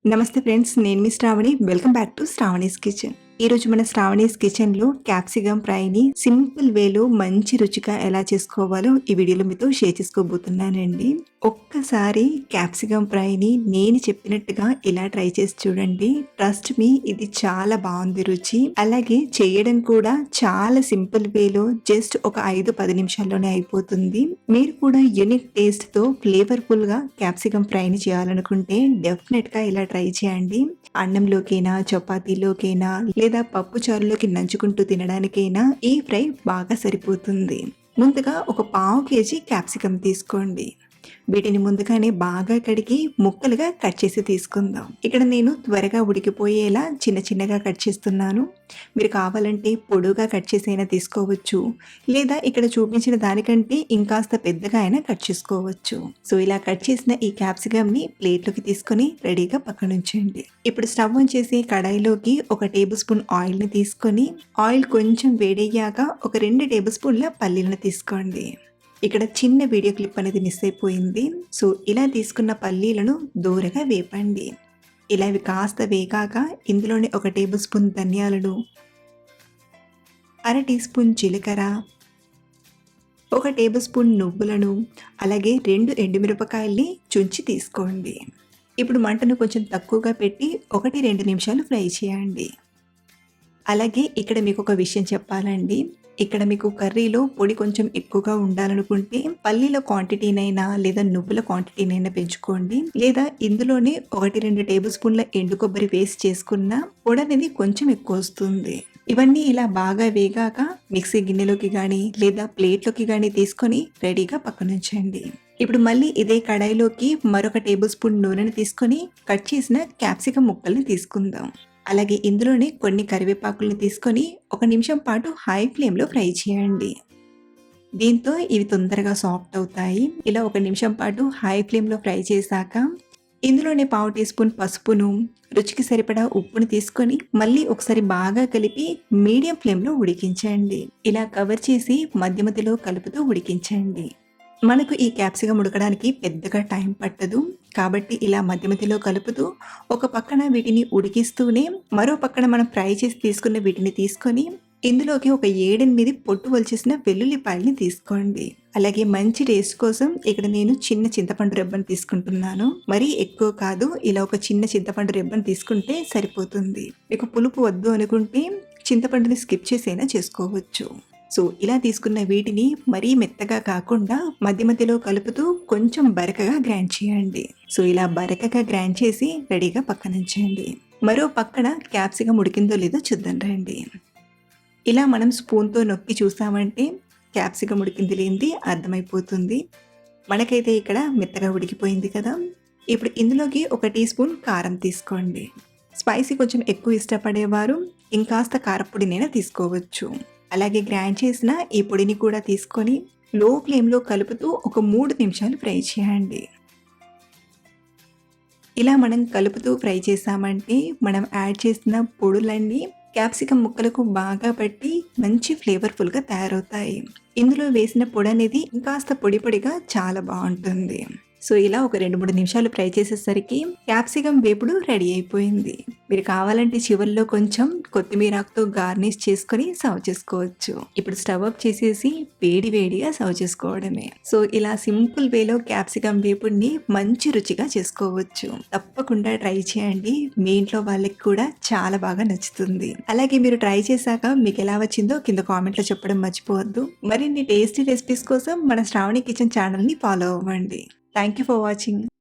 నమస్తే ఫ్రెండ్స్, నేను మీ Sravani. Welcome back to Sravani's kitchen. ఈరోజు మన శ్రావణీస్ కిచెన్లో క్యాప్సికమ్ ఫ్రైని సింపుల్ వేలో మంచి రుచిగా ఎలా చేసుకోవాలో ఈ వీడియోలో మీతో షేర్ చేసుకోబోతున్నానండి. ఒక్కసారి క్యాప్సికమ్ ఫ్రైని నేను చెప్పినట్టుగా ఇలా ట్రై చేసి చూడండి. ట్రస్ట్ మీ, ఇది చాలా బాగుంది రుచి. అలాగే చేయడం కూడా చాలా సింపుల్ వేలో జస్ట్ ఒక 5-10 నిమిషాల్లోనే అయిపోతుంది. మీరు కూడా యూనిక్ టేస్ట్ తో ఫ్లేవర్ఫుల్ గా క్యాప్సికమ్ ఫ్రైని చేయాలనుకుంటే డెఫినెట్ గా ఇలా ట్రై చేయండి. అన్నంలోకైనా, చపాతీలోకైనా లేదా పప్పు చారులోకి నంచుకుంటూ తినడానికైనా ఈ ఫ్రై బాగా సరిపోతుంది. ముందుగా ఒక పావు కేజీ క్యాప్సికమ్ తీసుకోండి. వీటిని ముందుగానే బాగా కడిగి ముక్కలుగా కట్ చేసి తీసుకుందాం. ఇక్కడ నేను త్వరగా ఉడికిపోయేలా చిన్న చిన్నగా కట్ చేస్తున్నాను. మీరు కావాలంటే పొడుగా కట్ చేసి అయినా తీసుకోవచ్చు, లేదా ఇక్కడ చూపించిన దానికంటే ఇంకాస్త పెద్దగా అయినా కట్ చేసుకోవచ్చు. సో ఇలా కట్ చేసిన ఈ క్యాప్సికమ్ ని ప్లేట్లోకి తీసుకొని రెడీగా పక్కన ఉంచండి. ఇప్పుడు స్టవ్ ఆన్ చేసి కడాయిలోకి 1 టేబుల్ స్పూన్ ఆయిల్ ని తీసుకొని, ఆయిల్ కొంచెం వేడయ్యాక ఒక 2 టేబుల్ స్పూన్ల పల్లీలను తీసుకోండి. ఇక్కడ చిన్న వీడియో క్లిప్ అనేది మిస్ అయిపోయింది. సో ఇలా తీసుకున్న పల్లీలను దూరగా వేపండి. ఇలా ఇవి కాస్త వేగాక ఇందులోనే 1 టేబుల్ స్పూన్ ధనియాలను, 1/2 టీ స్పూన్ జీలకర్ర, 1 టేబుల్ స్పూన్ నువ్వులను, అలాగే 2 ఎండుమిరపకాయల్ని చుంచి తీసుకోండి. ఇప్పుడు మంటను కొంచెం తక్కువగా పెట్టి 1-2 నిమిషాలు ఫ్రై చేయండి. అలాగే ఇక్కడ మీకు ఒక విషయం చెప్పాలండి. ఇక్కడ మీకు కర్రీలో పొడి కొంచెం ఎక్కువగా ఉండాలనుకుంటే పల్లీల క్వాంటిటీనైనా లేదా నువ్వుల క్వాంటిటీనైనా పెంచుకోండి. లేదా ఇందులోనే 1-2 టేబుల్ స్పూన్ల ఎండు కొబ్బరి వేస్ట్ చేసుకున్న పొడి అనేది కొంచెం ఎక్కువ వస్తుంది. ఇవన్నీ ఇలా బాగా వేగాక మిక్సీ గిన్నెలోకి కానీ లేదా ప్లేట్లోకి కానీ తీసుకొని రెడీగా పక్కనుంచండి. ఇప్పుడు మళ్ళీ ఇదే కడాయిలోకి మరొక టేబుల్ స్పూన్ నూనెని తీసుకొని కట్ చేసిన క్యాప్సికమ్ ముక్కల్ని తీసుకుందాం. అలాగే ఇందులోనే కొన్ని కరివేపాకుల్ని తీసుకొని 1 నిమిషం పాటు హై ఫ్లేమ్లో ఫ్రై చేయండి. దీంతో ఇవి తొందరగా సాఫ్ట్ అవుతాయి. ఇలా 1 నిమిషం పాటు హై ఫ్లేమ్లో ఫ్రై చేశాక ఇందులోనే పావు టీ స్పూన్ పసుపును, రుచికి సరిపడా ఉప్పును తీసుకొని మళ్ళీ ఒకసారి బాగా కలిపి మీడియం ఫ్లేమ్లో ఉడికించండి. ఇలా కవర్ చేసి మధ్య మధ్యలో కలుపుతూ ఉడికించండి. మనకు ఈ క్యాప్సికమ్ ఉడకడానికి పెద్దగా టైం పట్టదు. కాబట్టి ఇలా మధ్య మధ్యలో కలుపుతూ ఒక పక్కన వీటిని ఉడికిస్తూనే మరో పక్కన మనం ఫ్రై చేసి తీసుకున్న వీటిని తీసుకొని ఇందులోకి ఒక 7-8 పొట్టు వలిచేసిన వెల్లుల్లిపాయల్ని తీసుకోండి. అలాగే మంచి టేస్ట్ కోసం ఇక్కడ నేను చిన్న చింతపండు రెబ్బను తీసుకుంటున్నాను. మరీ ఎక్కువ కాదు, ఇలా ఒక చిన్న చింతపండు రెబ్బను తీసుకుంటే సరిపోతుంది. మీకు పులుపు వద్దు అనుకుంటే చింతపండుని స్కిప్ చేసైనా చేసుకోవచ్చు. సో ఇలా తీసుకున్న వీటిని మరీ మెత్తగా కాకుండా మధ్య మధ్యలో కలుపుతూ కొంచెం బరకగా గ్రైండ్ చేయండి. సో ఇలా బరకగా గ్రైండ్ చేసి రెడీగా పక్కనుంచండి. మరో పక్కన క్యాప్సికమ్ ఉడికిందో లేదో చూద్దాం రండి. ఇలా మనం స్పూన్తో నొక్కి చూసామంటే క్యాప్సికమ్ ఉడికింది లేనిది అర్థమైపోతుంది. మనకైతే ఇక్కడ మెత్తగా ఉడికిపోయింది కదా. ఇప్పుడు ఇందులోకి 1 టీ స్పూన్ కారం తీసుకోండి. స్పైసీ కొంచెం ఎక్కువ ఇష్టపడేవారు ఇంకాస్త కారపొడినైనా తీసుకోవచ్చు. అలాగే గ్రైండ్ చేసిన ఈ పొడిని కూడా తీసుకొని లో ఫ్లేమ్లో కలుపుతూ ఒక 3 నిమిషాలు ఫ్రై చేయండి. ఇలా మనం కలుపుతూ ఫ్రై చేసామంటే మనం యాడ్ చేసిన పొడులన్నీ క్యాప్సికమ్ ముక్కలకు బాగా పట్టి మంచి ఫ్లేవర్ఫుల్గా తయారవుతాయి. ఇందులో వేసిన పొడి అనేది ఇంకాస్త పొడి పొడిగా చాలా బాగుంటుంది. సో ఇలా ఒక 2-3 నిమిషాలు ఫ్రై చేసేసరికి క్యాప్సికమ్ వేపుడు రెడీ అయిపోయింది. మీరు కావాలంటే చివరిలో కొంచెం కొత్తిమీర ఆకుతో గార్నిష్ చేసుకొని సర్వ్ చేసుకోవచ్చు. ఇప్పుడు స్టవ్ ఆఫ్ చేసేసి వేడిగా సర్వ్ చేసుకోవడమే. సో ఇలా సింపుల్ వేలో క్యాప్సికమ్ వేపుడిని మంచి రుచిగా చేసుకోవచ్చు. తప్పకుండా ట్రై చేయండి. మీ ఇంట్లో వాళ్ళకి కూడా చాలా బాగా నచ్చుతుంది. అలాగే మీరు ట్రై చేశాక మీకు ఎలా వచ్చిందో కింద కామెంట్లో చెప్పడం మర్చిపోవద్దు. మరిన్ని టేస్టీ రెసిపీస్ కోసం మన శ్రావణి కిచెన్ ఛానల్ని ఫాలో అవ్వండి. Thank you for watching.